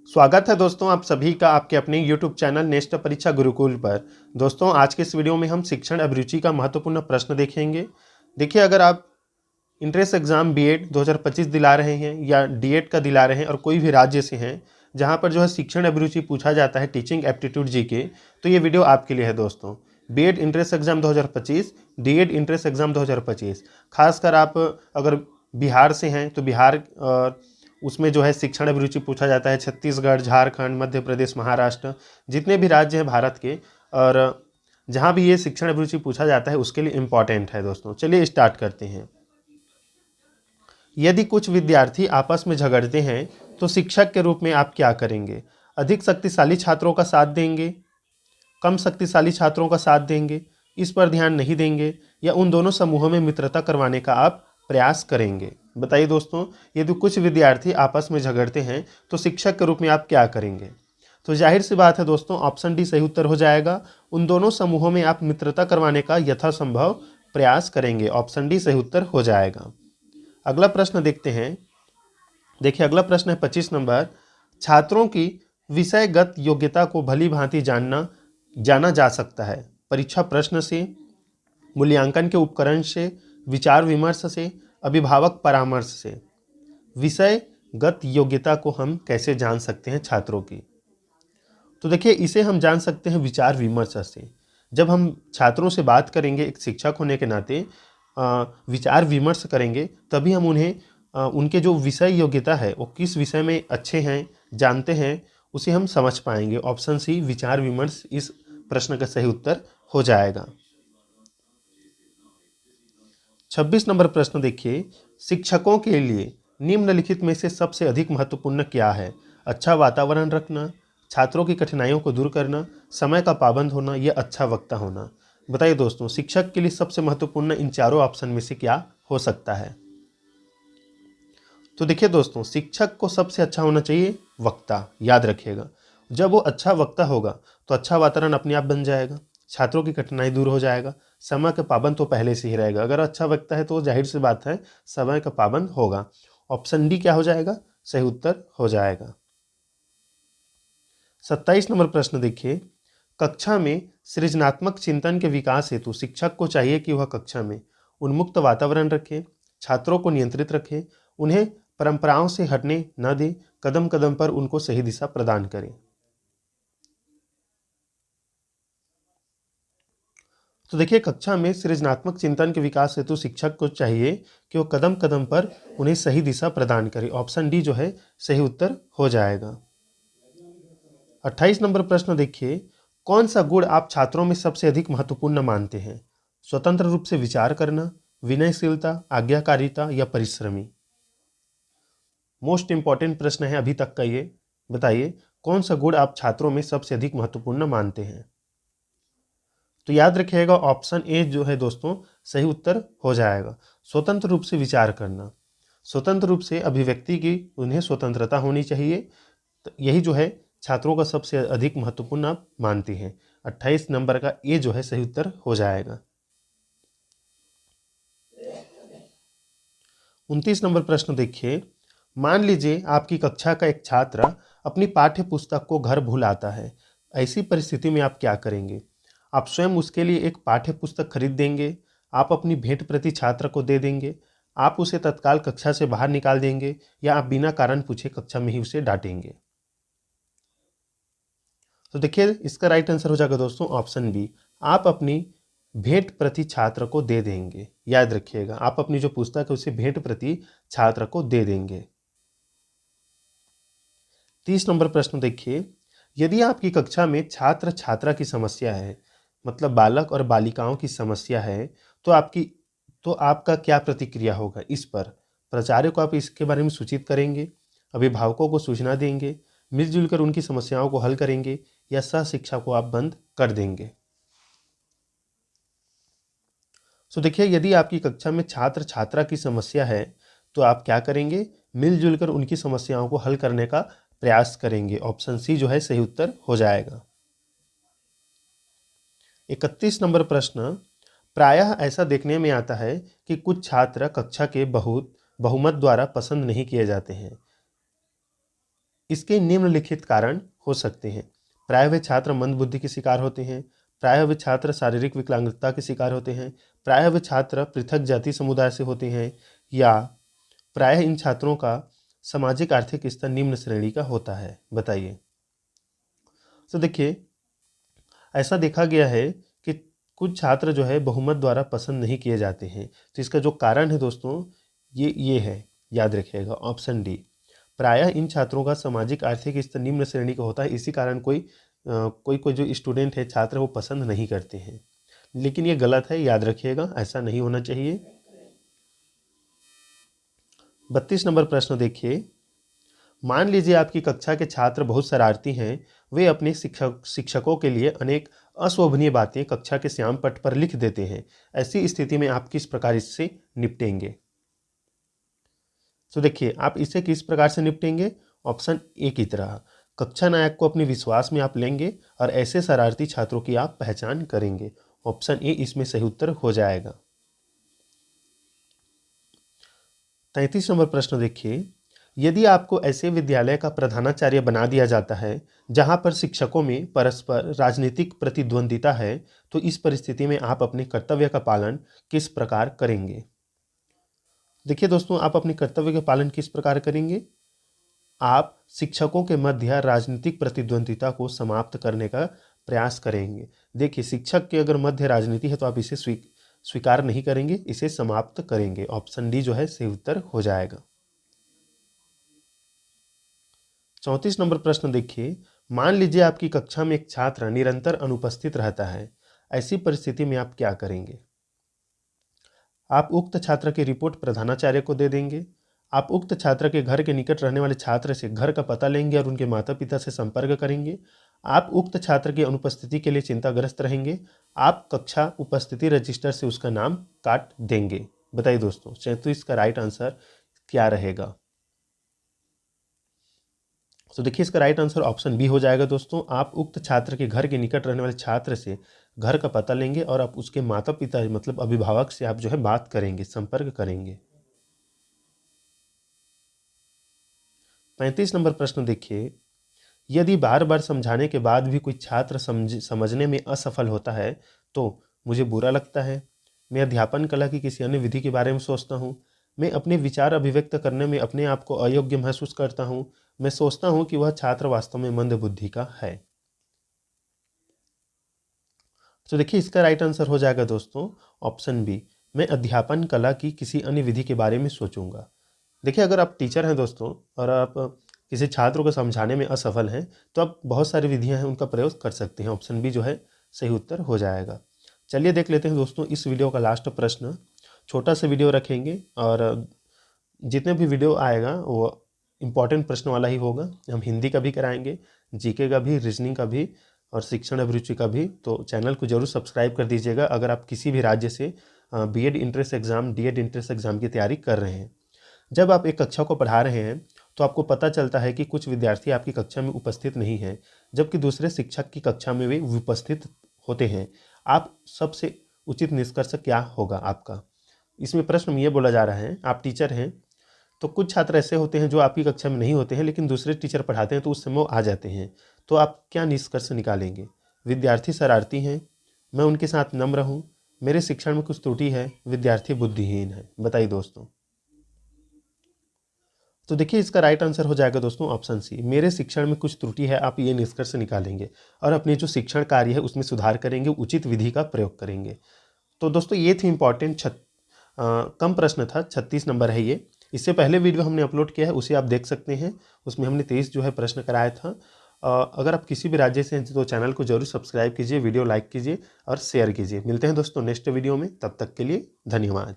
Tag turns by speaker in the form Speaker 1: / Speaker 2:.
Speaker 1: स्वागत है दोस्तों आप सभी का आपके अपने YouTube चैनल नेस्ट परीक्षा गुरुकुल पर। दोस्तों आज के इस वीडियो में हम शिक्षण अभिरुचि का महत्वपूर्ण प्रश्न देखेंगे। देखिए, अगर आप इंट्रेंस एग्जाम बीएड 2025 दिला रहे हैं या डीएड का दिला रहे हैं और कोई भी राज्य से हैं जहां पर जो है शिक्षण अभिरुचि पूछा जाता है टीचिंग एप्टीट्यूड जीके, तो ये वीडियो आपके लिए है दोस्तों। BEd entrance exam 2025, DEd entrance exam 2025, खासकर आप अगर बिहार से हैं तो बिहार उसमें जो है शिक्षण अभिरुचि पूछा जाता है। छत्तीसगढ़, झारखंड, मध्य प्रदेश, महाराष्ट्र, जितने भी राज्य हैं भारत के, और जहाँ भी ये शिक्षण अभिरुचि पूछा जाता है उसके लिए इम्पॉर्टेंट है दोस्तों। चलिए स्टार्ट करते हैं। यदि कुछ विद्यार्थी आपस में झगड़ते हैं तो शिक्षक के रूप में आप क्या करेंगे? अधिक शक्तिशाली छात्रों का साथ देंगे, कम शक्तिशाली छात्रों का साथ देंगे, इस पर ध्यान नहीं देंगे, या उन दोनों समूहों में मित्रता करवाने का आप प्रयास करेंगे? बताइए दोस्तों, यदि कुछ विद्यार्थी आपस में झगड़ते हैं तो शिक्षक के रूप में आप क्या करेंगे? तो जाहिर सी बात है दोस्तों, ऑप्शन डी सही उत्तर हो जाएगा। उन दोनों समूहों में आप मित्रता करवाने का यथासंभव प्रयास करेंगे। ऑप्शन डी सही उत्तर हो जाएगा। अगला प्रश्न देखते हैं। देखिए, अगला प्रश्न है 25 नंबर। छात्रों की विषयगत योग्यता को भली भांति जाना जा सकता है परीक्षा प्रश्न से, मूल्यांकन के उपकरण से, विचार विमर्श से, अभिभावक परामर्श से। विषयगत योग्यता को हम कैसे जान सकते हैं छात्रों की? तो देखिए, इसे हम जान सकते हैं विचार विमर्श से। जब हम छात्रों से बात करेंगे एक शिक्षक होने के नाते, विचार विमर्श करेंगे, तभी हम उन्हें उनके जो विषय योग्यता है वो किस विषय में अच्छे हैं, जानते हैं, उसे हम समझ पाएंगे। ऑप्शन सी विचार विमर्श इस प्रश्न का सही उत्तर हो जाएगा। 26 नंबर प्रश्न देखिए। शिक्षकों के लिए निम्नलिखित में से सबसे अधिक महत्वपूर्ण क्या है? अच्छा वातावरण रखना, छात्रों की कठिनाइयों को दूर करना, समय का पाबंद होना, या अच्छा वक्ता होना। बताइए दोस्तों, शिक्षक के लिए सबसे महत्वपूर्ण इन चारों ऑप्शन में से क्या हो सकता है? तो देखिए दोस्तों, शिक्षक को सबसे अच्छा होना चाहिए वक्ता। याद रखिएगा, जब वो अच्छा वक्ता होगा तो अच्छा वातावरण अपने आप बन जाएगा, छात्रों की कठिनाई दूर हो जाएगा, समय का पाबंद तो पहले से ही रहेगा। अगर अच्छा वक्ता है तो जाहिर सी बात है समय का पाबंद होगा। ऑप्शन डी क्या हो जाएगा? सही उत्तर हो जाएगा। 27 नंबर प्रश्न देखिए। कक्षा में सृजनात्मक चिंतन के विकास हेतु शिक्षक को चाहिए कि वह कक्षा में उन्मुक्त वातावरण रखे, छात्रों को नियंत्रित रखे, उन्हें परंपराओं से हटने न दे, कदम कदम पर उनको सही दिशा प्रदान करे। तो देखिए, कक्षा में सृजनात्मक चिंतन के विकास हेतु शिक्षक को चाहिए कि वो कदम कदम पर उन्हें सही दिशा प्रदान करे। ऑप्शन डी जो है सही उत्तर हो जाएगा। 28 नंबर प्रश्न देखिए। कौन सा गुण आप छात्रों में सबसे अधिक महत्वपूर्ण मानते हैं? स्वतंत्र रूप से विचार करना, विनयशीलता, आज्ञाकारिता, या परिश्रमी। मोस्ट इंपॉर्टेंट प्रश्न है अभी तक का ये। बताइए, कौन सा गुण आप छात्रों में सबसे अधिक महत्वपूर्ण मानते हैं? तो याद रखिएगा, ऑप्शन ए जो है दोस्तों सही उत्तर हो जाएगा। स्वतंत्र रूप से विचार करना, स्वतंत्र रूप से अभिव्यक्ति की उन्हें स्वतंत्रता होनी चाहिए, तो यही जो है छात्रों का सबसे अधिक महत्वपूर्ण आप मानती हैं। 28 नंबर का ए जो है सही उत्तर हो जाएगा। 29 नंबर प्रश्न देखिए। मान लीजिए आपकी कक्षा का एक छात्र अपनी पाठ्य पुस्तक को घर भूल आता है। ऐसी परिस्थिति में आप क्या करेंगे? आप स्वयं उसके लिए एक पाठ्य पुस्तक खरीद देंगे, आप अपनी भेंट प्रति छात्र को दे देंगे, आप उसे तत्काल कक्षा से बाहर निकाल देंगे, या आप बिना कारण पूछे कक्षा में ही उसे डांटेंगे? तो देखिए, इसका राइट आंसर हो जाएगा दोस्तों ऑप्शन बी। आप अपनी भेंट प्रति छात्र को दे देंगे। याद रखिएगा, आप अपनी जो पुस्तक है उसे भेंट प्रति छात्र को दे देंगे। 30 नंबर प्रश्न देखिए। यदि आपकी कक्षा में छात्र छात्रा की समस्या है, मतलब बालक और बालिकाओं की समस्या है, तो आपका क्या प्रतिक्रिया होगा इस पर? प्राचार्य को आप इसके बारे में सूचित करेंगे, अभिभावकों को सूचना देंगे, मिलजुल कर उनकी समस्याओं को हल करेंगे, या सह शिक्षा को आप बंद कर देंगे? तो देखिए, यदि आपकी कक्षा में छात्र छात्रा की समस्या है तो आप क्या करेंगे? मिलजुल कर उनकी समस्याओं को हल करने का प्रयास करेंगे। ऑप्शन सी जो है सही उत्तर हो जाएगा। 31 नंबर प्रश्न। प्रायः ऐसा देखने में आता है कि कुछ छात्र कक्षा के बहुमत द्वारा पसंद नहीं किए जाते हैं। इसके निम्नलिखित कारण हो सकते हैं। प्रायः वे छात्र मंदबुद्धि के शिकार होते हैं, प्रायः वे छात्र शारीरिक विकलांगता के शिकार होते हैं, प्रायः वे छात्र पृथक जाति समुदाय से होते हैं, या प्रायः इन छात्रों का सामाजिक आर्थिक स्तर निम्न श्रेणी का होता है। बताइए। तो देखिए, ऐसा देखा गया है कि कुछ छात्र जो है बहुमत द्वारा पसंद नहीं किए जाते हैं। तो इसका जो कारण है दोस्तों, ये है, याद रखिएगा, ऑप्शन डी। प्रायः इन छात्रों का सामाजिक आर्थिक स्तर निम्न श्रेणी का होता है, इसी कारण कोई जो स्टूडेंट है, छात्र, वो पसंद नहीं करते हैं। लेकिन ये गलत है, याद रखिएगा, ऐसा नहीं होना चाहिए। 32 नंबर प्रश्न देखिए। मान लीजिए आपकी कक्षा के छात्र बहुत शरारती हैं, वे अपने शिक्षकों के लिए अनेक अशोभनीय बातें कक्षा के श्याम पट पर लिख देते हैं। ऐसी स्थिति में आप किस प्रकार इससे निपटेंगे? तो देखिए, आप इसे किस प्रकार से निपटेंगे? ऑप्शन ए की तरह, कक्षा नायक को अपने विश्वास में आप लेंगे और ऐसे शरारती छात्रों की आप पहचान करेंगे। ऑप्शन ए इसमें सही उत्तर हो जाएगा। 33 नंबर प्रश्न देखिए। यदि आपको ऐसे विद्यालय का प्रधानाचार्य बना दिया जाता है जहां पर शिक्षकों में परस्पर राजनीतिक प्रतिद्वंदिता है, तो इस परिस्थिति में आप अपने कर्तव्य का पालन किस प्रकार करेंगे? देखिए दोस्तों, आप अपने कर्तव्य का पालन किस प्रकार करेंगे? आप शिक्षकों के मध्य राजनीतिक प्रतिद्वंदिता को समाप्त करने का प्रयास करेंगे। देखिए, शिक्षक के अगर मध्य राजनीति है तो आप इसे स्वीकार नहीं करेंगे, इसे समाप्त करेंगे। ऑप्शन डी जो है सही उत्तर हो जाएगा। 34 नंबर प्रश्न देखिए। मान लीजिए आपकी कक्षा में एक छात्र निरंतर अनुपस्थित रहता है। ऐसी परिस्थिति में आप क्या करेंगे? आप उक्त छात्र की रिपोर्ट प्रधानाचार्य को दे देंगे, आप उक्त छात्र के घर के निकट रहने वाले छात्र से घर का पता लेंगे और उनके माता पिता से संपर्क करेंगे, आप उक्त छात्र की अनुपस्थिति के लिए चिंताग्रस्त रहेंगे, आप कक्षा उपस्थिति रजिस्टर से उसका नाम काट देंगे। बताइए दोस्तों, तो इसका राइट आंसर क्या रहेगा? तो देखिए, इसका राइट आंसर ऑप्शन बी हो जाएगा दोस्तों। आप उक्त छात्र के घर के निकट रहने वाले छात्र से घर का पता लेंगे और आप उसके माता पिता मतलब अभिभावक से आप जो है बात करेंगे, संपर्क करेंगे। 35 नंबर प्रश्न देखिए। यदि बार बार समझाने के बाद भी कोई छात्र समझने में असफल होता है तो मुझे बुरा लगता है। मैं अध्यापन कला की किसी अन्य विधि के बारे में सोचता हूँ। मैं अपने विचार अभिव्यक्त करने में अपने आप को अयोग्य महसूस करता हूँ। मैं सोचता हूँ कि वह छात्र वास्तव में मंद बुद्धि का है। तो देखिए, इसका राइट आंसर हो जाएगा दोस्तों ऑप्शन बी। मैं अध्यापन कला की किसी अन्य विधि के बारे में सोचूंगा। देखिए, अगर आप टीचर हैं दोस्तों और आप किसी छात्र को समझाने में असफल हैं तो आप बहुत सारी विधियां हैं उनका प्रयोग कर सकते हैं। ऑप्शन बी जो है सही उत्तर हो जाएगा। चलिए देख लेते हैं दोस्तों इस वीडियो का लास्ट प्रश्न। छोटा सा वीडियो रखेंगे और जितने भी वीडियो आएगा वो इम्पॉर्टेंट प्रश्न वाला ही होगा। हम हिंदी का भी कराएंगे, जीके का भी, रीजनिंग का भी और शिक्षण अभिरुचि का भी। तो चैनल को जरूर सब्सक्राइब कर दीजिएगा अगर आप किसी भी राज्य से BEd entrance exam, DEd entrance exam की तैयारी कर रहे हैं। जब आप एक कक्षा को पढ़ा रहे हैं तो आपको पता चलता है कि कुछ विद्यार्थी आपकी कक्षा में उपस्थित नहीं हैं, जबकि दूसरे शिक्षक की कक्षा में वे उपस्थित होते हैं। आप सबसे उचित निष्कर्ष क्या होगा आपका? इसमें प्रश्न में ये बोला जा रहा है, आप टीचर हैं तो कुछ छात्र ऐसे होते हैं जो आपकी कक्षा में नहीं होते हैं लेकिन दूसरे टीचर पढ़ाते हैं तो उस समय वो आ जाते हैं, तो आप क्या निष्कर्ष निकालेंगे? विद्यार्थी शरारती हैं, मैं उनके साथ नम्र हूँ, मेरे शिक्षण में कुछ त्रुटि है, विद्यार्थी बुद्धिहीन है। बताइए दोस्तों। तो देखिए, इसका राइट आंसर हो जाएगा दोस्तों ऑप्शन सी। मेरे शिक्षण में कुछ त्रुटि है, आप ये निष्कर्ष निकालेंगे और अपने जो शिक्षण कार्य है उसमें सुधार करेंगे, उचित विधि का प्रयोग करेंगे। तो दोस्तों ये थी इम्पॉर्टेंट कम प्रश्न था, 36 नंबर है ये। इससे पहले वीडियो हमने अपलोड किया है, उसे आप देख सकते हैं। उसमें हमने 23 जो है प्रश्न कराया था। अगर आप किसी भी राज्य से हैं तो चैनल को जरूर सब्सक्राइब कीजिए, वीडियो लाइक कीजिए और शेयर कीजिए। मिलते हैं दोस्तों नेक्स्ट वीडियो में, तब तक के लिए धन्यवाद।